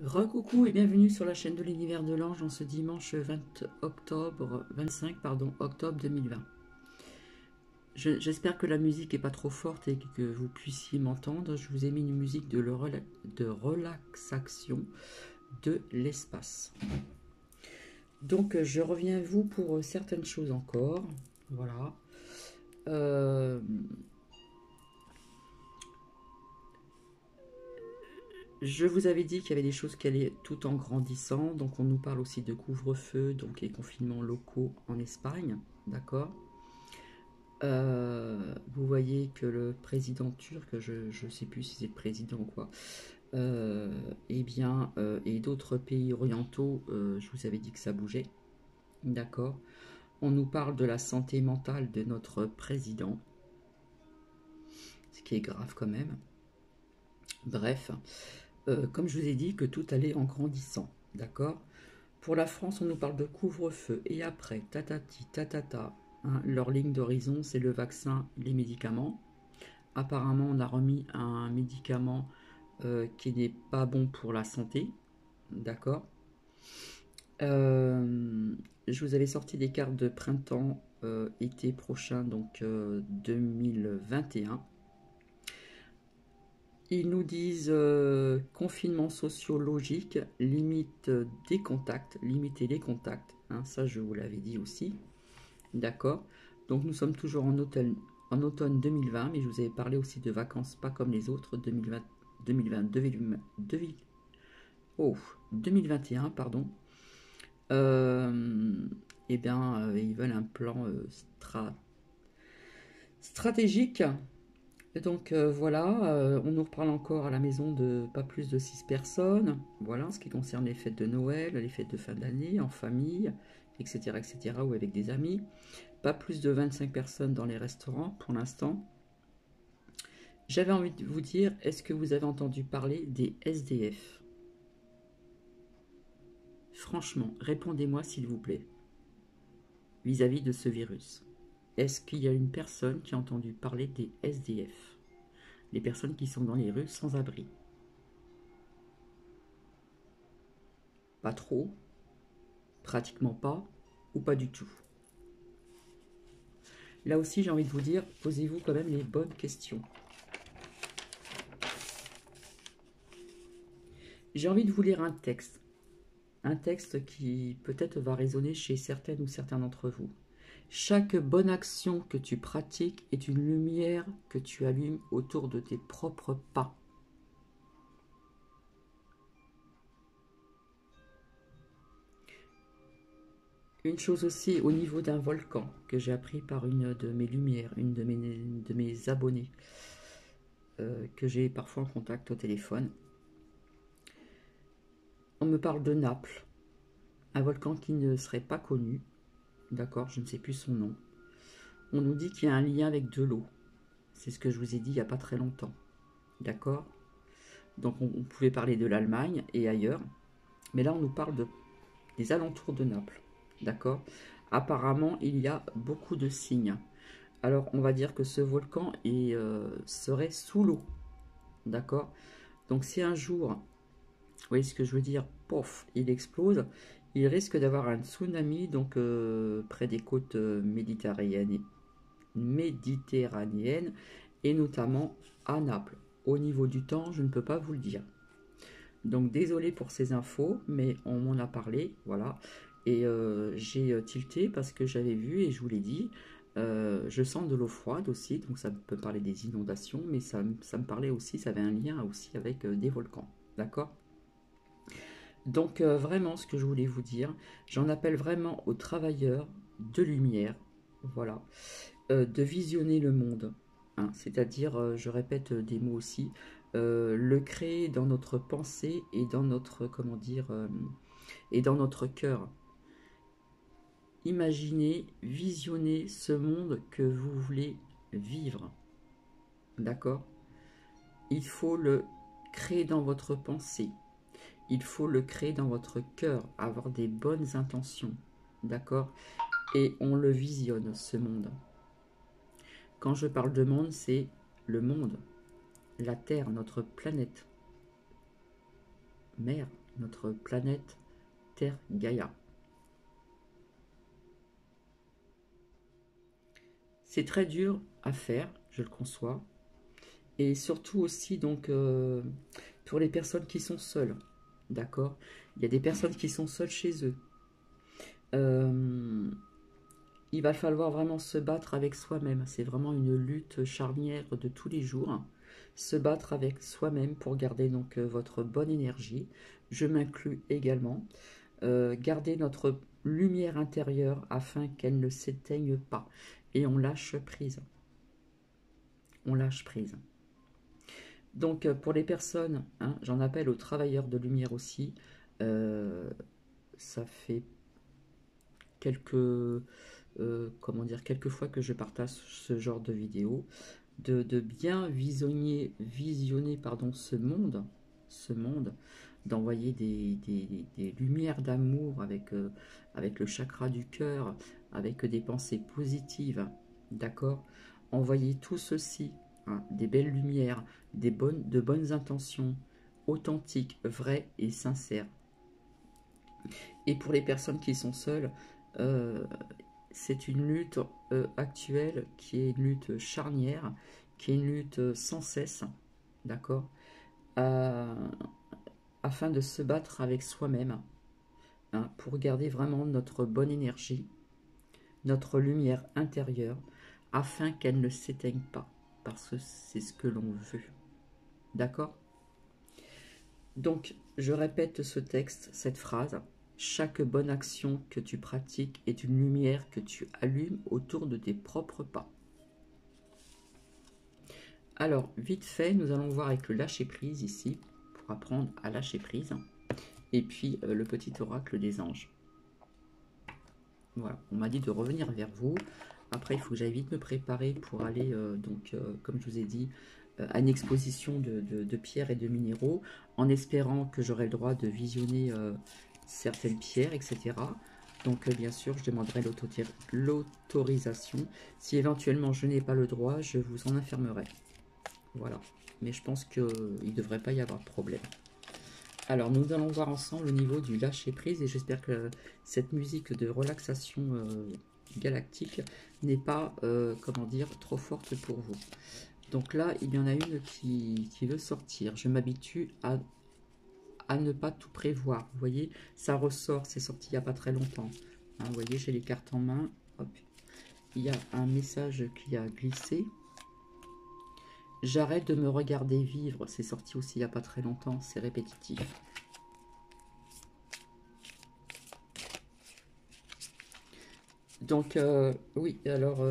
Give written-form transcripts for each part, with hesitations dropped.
Recoucou et bienvenue sur la chaîne de l'univers de l'ange en ce dimanche 25 octobre 2020. J'espère que la musique n'est pas trop forte et que vous puissiez m'entendre. Je vous ai mis une musique de relaxation de l'espace. Donc je reviens à vous pour certaines choses encore. Voilà. Je vous avais dit qu'il y avait des choses qui allaient tout en grandissant, donc on nous parle aussi de couvre-feu, donc les confinements locaux en Espagne, d'accord. Vous voyez que le président turc, je ne sais plus si c'est le président ou quoi, et d'autres pays orientaux, je vous avais dit que ça bougeait, d'accord. On nous parle de la santé mentale de notre président, ce qui est grave quand même. Bref. Comme je vous ai dit, que tout allait en grandissant, d'accord. Pour la France, on nous parle de couvre-feu, et après, tatati, tatata, hein, leur ligne d'horizon, c'est le vaccin, les médicaments. Apparemment, on a remis un médicament qui n'est pas bon pour la santé, d'accord. Je vous avais sorti des cartes de printemps, été prochain, donc 2021. Ils nous disent confinement sociologique, limite des contacts, limiter les contacts. Hein, ça, je vous l'avais dit aussi. D'accord. Donc, nous sommes toujours en automne 2020, mais je vous avais parlé aussi de vacances pas comme les autres, 2020, 2021, pardon. Ils veulent un plan stratégique. Donc voilà, on nous reparle encore à la maison de pas plus de 6 personnes. Voilà, en ce qui concerne les fêtes de Noël, les fêtes de fin d'année, en famille, etc., ou avec des amis. Pas plus de 25 personnes dans les restaurants pour l'instant. J'avais envie de vous dire, est-ce que vous avez entendu parler des SDF? Franchement, répondez-moi s'il vous plaît, vis-à-vis de ce virus. Est-ce qu'il y a une personne qui a entendu parler des SDF? Les personnes qui sont dans les rues sans abri. Pas trop, pratiquement pas, ou pas du tout. Là aussi, j'ai envie de vous dire, posez-vous quand même les bonnes questions. J'ai envie de vous lire un texte qui peut-être va résonner chez certaines ou certains d'entre vous. Chaque bonne action que tu pratiques est une lumière que tu allumes autour de tes propres pas. Une chose aussi au niveau d'un volcan que j'ai appris par une de mes lumières, une de mes abonnés, que j'ai parfois en contact au téléphone. On me parle de Naples, un volcan qui ne serait pas connu, d'accord, je ne sais plus son nom. On nous dit qu'il y a un lien avec de l'eau. C'est ce que je vous ai dit il n'y a pas très longtemps, d'accord. Donc on pouvait parler de l'Allemagne et ailleurs, mais là on nous parle des alentours de Naples, d'accord. Apparemment il y a beaucoup de signes. Alors on va dire que ce volcan serait sous l'eau, d'accord. Donc si un jour, vous voyez ce que je veux dire, pof, il explose, il risque d'avoir un tsunami donc près des côtes méditerranéennes et notamment à Naples. Au niveau du temps, je ne peux pas vous le dire. Donc désolé pour ces infos, mais on m'en a parlé, voilà. Et j'ai tilté parce que j'avais vu et je vous l'ai dit, je sens de l'eau froide aussi, donc ça peut parler des inondations, mais ça me parlait aussi, ça avait un lien aussi avec des volcans, d'accord. Donc vraiment ce que je voulais vous dire, j'en appelle vraiment aux travailleurs de lumière, voilà, de visionner le monde, hein, c'est-à-dire, je répète des mots aussi, le créer dans notre pensée et dans notre, comment dire, et dans notre cœur. Imaginez, visionnez ce monde que vous voulez vivre, d'accord. Il faut le créer dans votre pensée, il faut le créer dans votre cœur, avoir des bonnes intentions, d'accord. Et on le visionne, ce monde. Quand je parle de monde, c'est le monde, la Terre, notre planète. mère, notre planète Terre Gaïa. C'est très dur à faire, je le conçois. Et surtout aussi, donc, pour les personnes qui sont seules. D'accord? Il y a des personnes qui sont seules chez eux. Il va falloir vraiment se battre avec soi-même. C'est vraiment une lutte charnière de tous les jours. Se battre avec soi-même pour garder donc votre bonne énergie. Je m'inclus également. Garder notre lumière intérieure afin qu'elle ne s'éteigne pas. Et on lâche prise. On lâche prise. Donc pour les personnes, hein, j'en appelle aux travailleurs de lumière aussi. Ça fait quelques, comment dire, quelques fois que je partage ce genre de vidéo, de bien visionner pardon, ce monde, d'envoyer des lumières d'amour avec le chakra du cœur, avec des pensées positives, d'accord? Envoyer tout ceci, hein, des belles lumières, de bonnes intentions, authentiques, vraies et sincères. Et pour les personnes qui sont seules, euh, c'est une lutte actuelle qui est une lutte charnière, qui est une lutte sans cesse, d'accord, euh, afin de se battre avec soi-même, hein, pour garder vraiment notre bonne énergie, notre lumière intérieure, afin qu'elle ne s'éteigne pas, parce que c'est ce que l'on veut, d'accord? Donc, je répète ce texte, cette phrase. Chaque bonne action que tu pratiques est une lumière que tu allumes autour de tes propres pas. Alors, vite fait, nous allons voir avec le lâcher-prise ici, pour apprendre à lâcher prise. Et puis, le petit oracle des anges. Voilà, on m'a dit de revenir vers vous. Après, il faut que j'aille vite me préparer pour aller, comme je vous ai dit, à une exposition de pierres et de minéraux, en espérant que j'aurai le droit de visionner certaines pierres, etc. Donc, bien sûr, je demanderai l'autorisation. Si éventuellement je n'ai pas le droit, je vous en informerai. Voilà. Mais je pense qu'il ne devrait pas y avoir de problème. Alors, nous allons voir ensemble au niveau du lâcher-prise et j'espère que cette musique de relaxation galactique n'est pas, comment dire, trop forte pour vous. Donc là, il y en a une qui veut sortir. Je m'habitue à ne pas tout prévoir. Vous voyez, ça ressort, c'est sorti il n'y a pas très longtemps. Hein, vous voyez, j'ai les cartes en main. Hop. Il y a un message qui a glissé. J'arrête de me regarder vivre. C'est sorti aussi il n'y a pas très longtemps. C'est répétitif. Donc, oui, alors,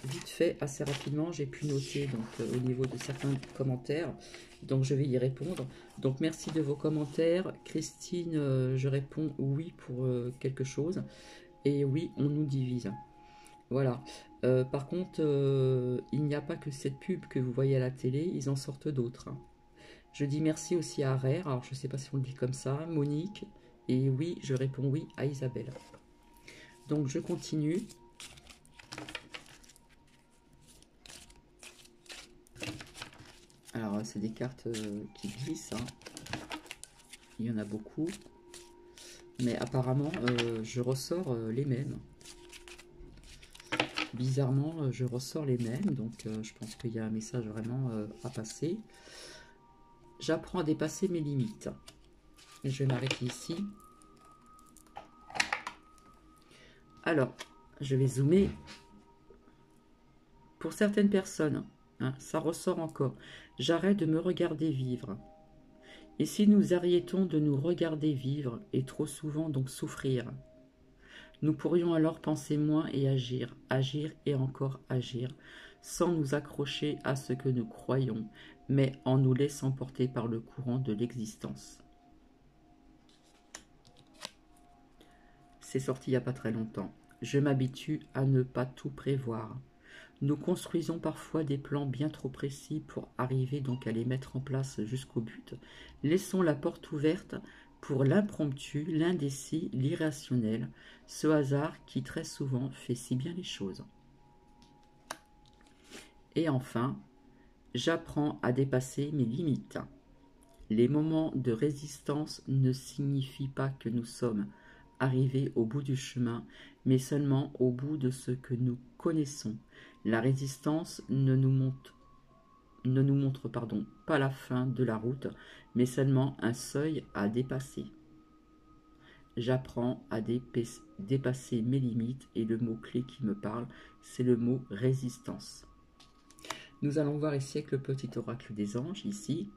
vite fait, assez rapidement, j'ai pu noter donc, au niveau de certains commentaires. Donc, je vais y répondre. Donc, merci de vos commentaires. Christine, je réponds oui pour quelque chose. Et oui, on nous divise. Voilà. Par contre, il n'y a pas que cette pub que vous voyez à la télé, ils en sortent d'autres. Je dis merci aussi à Rare, alors je ne sais pas si on le dit comme ça, Monique. Et oui, je réponds oui à Isabelle. Donc je continue. Alors c'est des cartes qui glissent. Hein. Il y en a beaucoup. Mais apparemment, je ressors les mêmes. Bizarrement, je ressors les mêmes. Donc je pense qu'il y a un message vraiment à passer. J'apprends à dépasser mes limites. Je vais m'arrêter ici. Alors, je vais zoomer. Pour certaines personnes, hein, ça ressort encore. J'arrête de me regarder vivre. Et si nous arrêtons de nous regarder vivre et trop souvent donc souffrir, nous pourrions alors penser moins et agir, agir et encore agir, sans nous accrocher à ce que nous croyons, mais en nous laissant porter par le courant de l'existence. C'est sorti il n'y a pas très longtemps. Je m'habitue à ne pas tout prévoir. Nous construisons parfois des plans bien trop précis pour arriver donc à les mettre en place jusqu'au but. Laissons la porte ouverte pour l'impromptu, l'indécis, l'irrationnel, ce hasard qui très souvent fait si bien les choses. Et enfin, j'apprends à dépasser mes limites. Les moments de résistance ne signifient pas que nous sommes arrivés au bout du chemin, mais seulement au bout de ce que nous connaissons. La résistance ne nous montre pas la fin de la route, mais seulement un seuil à dépasser. J'apprends à dépasser mes limites et le mot-clé qui me parle, c'est le mot résistance. Nous allons voir ici avec le petit oracle des anges, ici,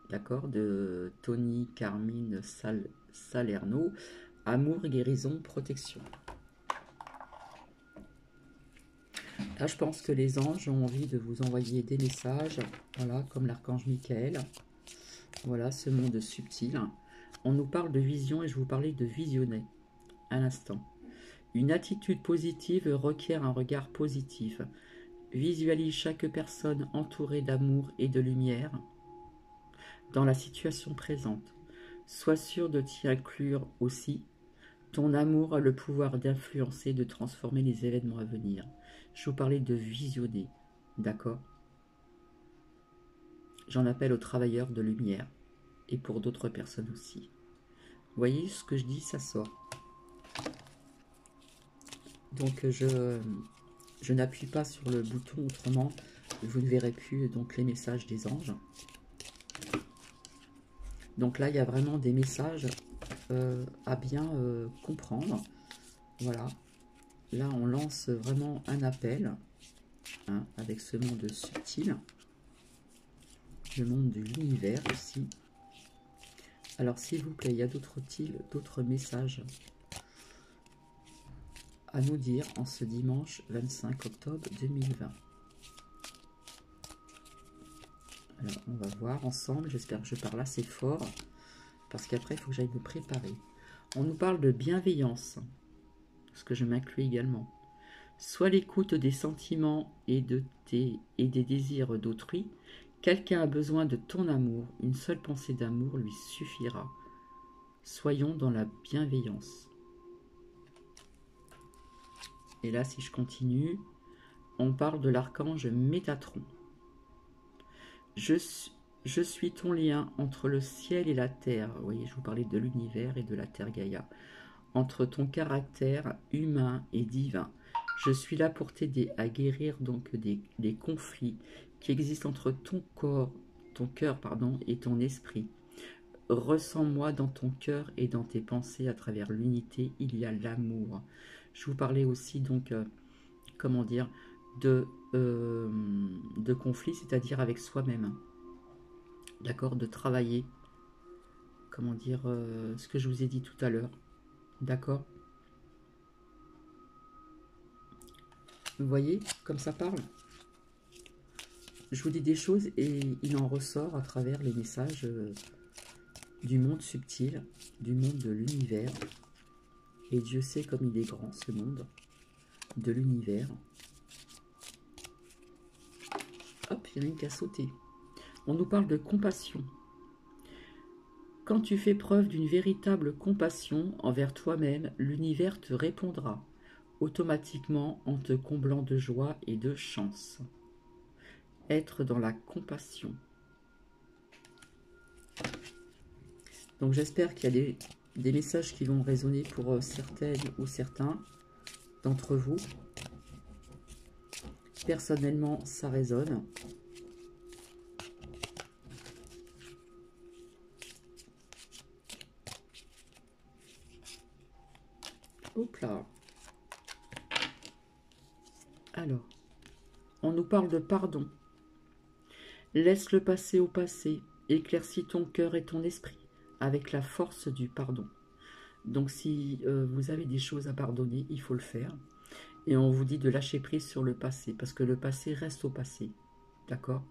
d'accord, de Tony Carmine Salerno, amour, guérison, protection. Là, je pense que les anges ont envie de vous envoyer des messages, voilà, comme l'archange Michael. Voilà, ce monde subtil. On nous parle de vision et je vous parlais de visionner à l'instant. Une attitude positive requiert un regard positif. Visualise chaque personne entourée d'amour et de lumière dans la situation présente. Sois sûr de t'y inclure aussi. Ton amour a le pouvoir d'influencer, de transformer les événements à venir. Je vous parlais de visionner, d'accord? J'en appelle aux travailleurs de lumière et pour d'autres personnes aussi. Vous voyez ce que je dis, ça sort. Donc je n'appuie pas sur le bouton, autrement vous ne verrez plus donc les messages des anges. Donc là il y a vraiment des messages à bien comprendre. Voilà. Là on lance vraiment un appel hein, avec ce monde subtil. Le monde de l'univers aussi. Alors s'il vous plaît, il y a d'autres messages à nous dire en ce dimanche 25 octobre 2020. Alors on va voir ensemble, j'espère que je parle assez fort, parce qu'après il faut que j'aille me préparer. On nous parle de bienveillance, ce que je m'inclus également. Sois l'écoute des sentiments et des désirs d'autrui. Quelqu'un a besoin de ton amour, une seule pensée d'amour lui suffira. Soyons dans la bienveillance. Et là, si je continue, on parle de l'archange Métatron. Je suis ton lien entre le ciel et la terre. Vous voyez, je vous parlais de l'univers et de la terre Gaïa. Entre ton caractère humain et divin. Je suis là pour t'aider à guérir donc des conflits qui existent entre ton cœur et ton esprit. Ressens-moi dans ton cœur et dans tes pensées à travers l'unité, il y a l'amour. Je vous parlais aussi donc, comment dire, de conflit, c'est-à-dire avec soi-même. D'accord, de travailler, comment dire, ce que je vous ai dit tout à l'heure. D'accord? Vous voyez, comme ça parle. Je vous dis des choses et il en ressort à travers les messages du monde subtil, du monde de l'univers. Et Dieu sait comme il est grand, ce monde de l'univers. Hop, il y en a une qui a sauté. On nous parle de compassion. Quand tu fais preuve d'une véritable compassion envers toi-même, l'univers te répondra automatiquement en te comblant de joie et de chance. Être dans la compassion. Donc j'espère qu'il y a des messages qui vont résonner pour certaines ou certains d'entre vous. Personnellement, ça résonne. Hop là. Alors, on nous parle de pardon. Laisse le passé au passé. Éclaircis ton cœur et ton esprit avec la force du pardon. Donc si vous avez des choses à pardonner, il faut le faire. Et on vous dit de lâcher prise sur le passé, parce que le passé reste au passé. D'accord?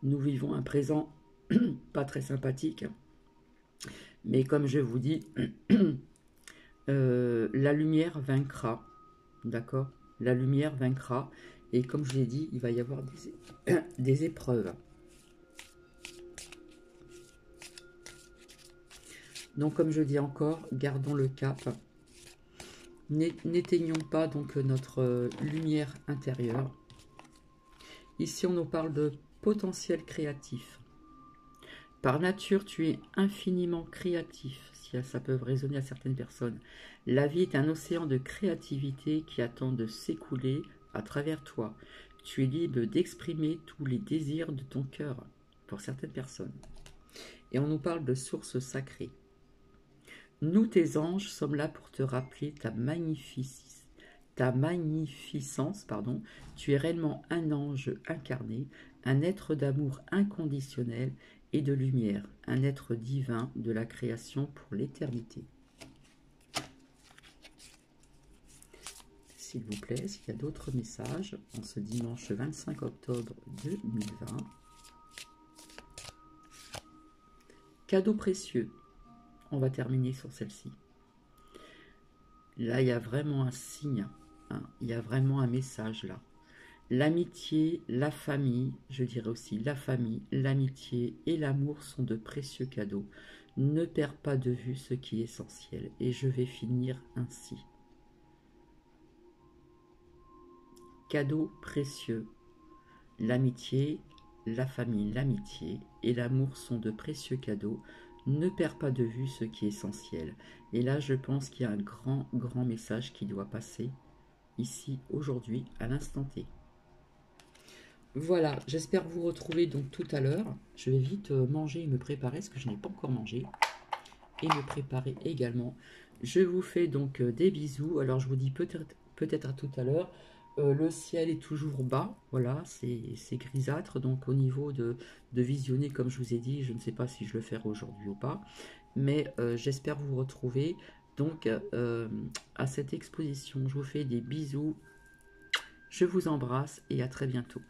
Nous vivons un présent pas très sympathique. Mais comme je vous dis, la lumière vaincra. D'accord? La lumière vaincra. Et comme je l'ai dit, il va y avoir des épreuves. Donc comme je dis encore, gardons le cap. N'éteignons pas donc notre lumière intérieure. Ici on nous parle de potentiel créatif. Par nature, tu es infiniment créatif, si ça peut résonner à certaines personnes. La vie est un océan de créativité qui attend de s'écouler à travers toi. Tu es libre d'exprimer tous les désirs de ton cœur, pour certaines personnes. Et on nous parle de sources sacrées. Nous, tes anges, sommes là pour te rappeler ta magnificence, pardon. Tu es réellement un ange incarné, un être d'amour inconditionnel et de lumière, un être divin de la création pour l'éternité. S'il vous plaît, s'il y a d'autres messages, en ce dimanche 25 octobre 2020. Cadeau précieux. On va terminer sur celle-ci. Là, il y a vraiment un signe, hein, il y a vraiment un message là. L'amitié, la famille, je dirais aussi la famille, l'amitié et l'amour sont de précieux cadeaux. Ne perds pas de vue ce qui est essentiel. Et je vais finir ainsi. Cadeaux précieux. L'amitié, la famille, l'amitié et l'amour sont de précieux cadeaux. Ne perds pas de vue ce qui est essentiel. Et là, je pense qu'il y a un grand, grand message qui doit passer ici, aujourd'hui, à l'instant T. Voilà, j'espère vous retrouver donc tout à l'heure. Je vais vite manger et me préparer, parce que je n'ai pas encore mangé. Et me préparer également. Je vous fais donc des bisous. Alors, je vous dis peut-être à tout à l'heure. Le ciel est toujours bas, voilà, c'est grisâtre, donc au niveau de visionner, comme je vous ai dit, je ne sais pas si je le ferai aujourd'hui ou pas, mais j'espère vous retrouver donc à cette exposition. Je vous fais des bisous, je vous embrasse et à très bientôt.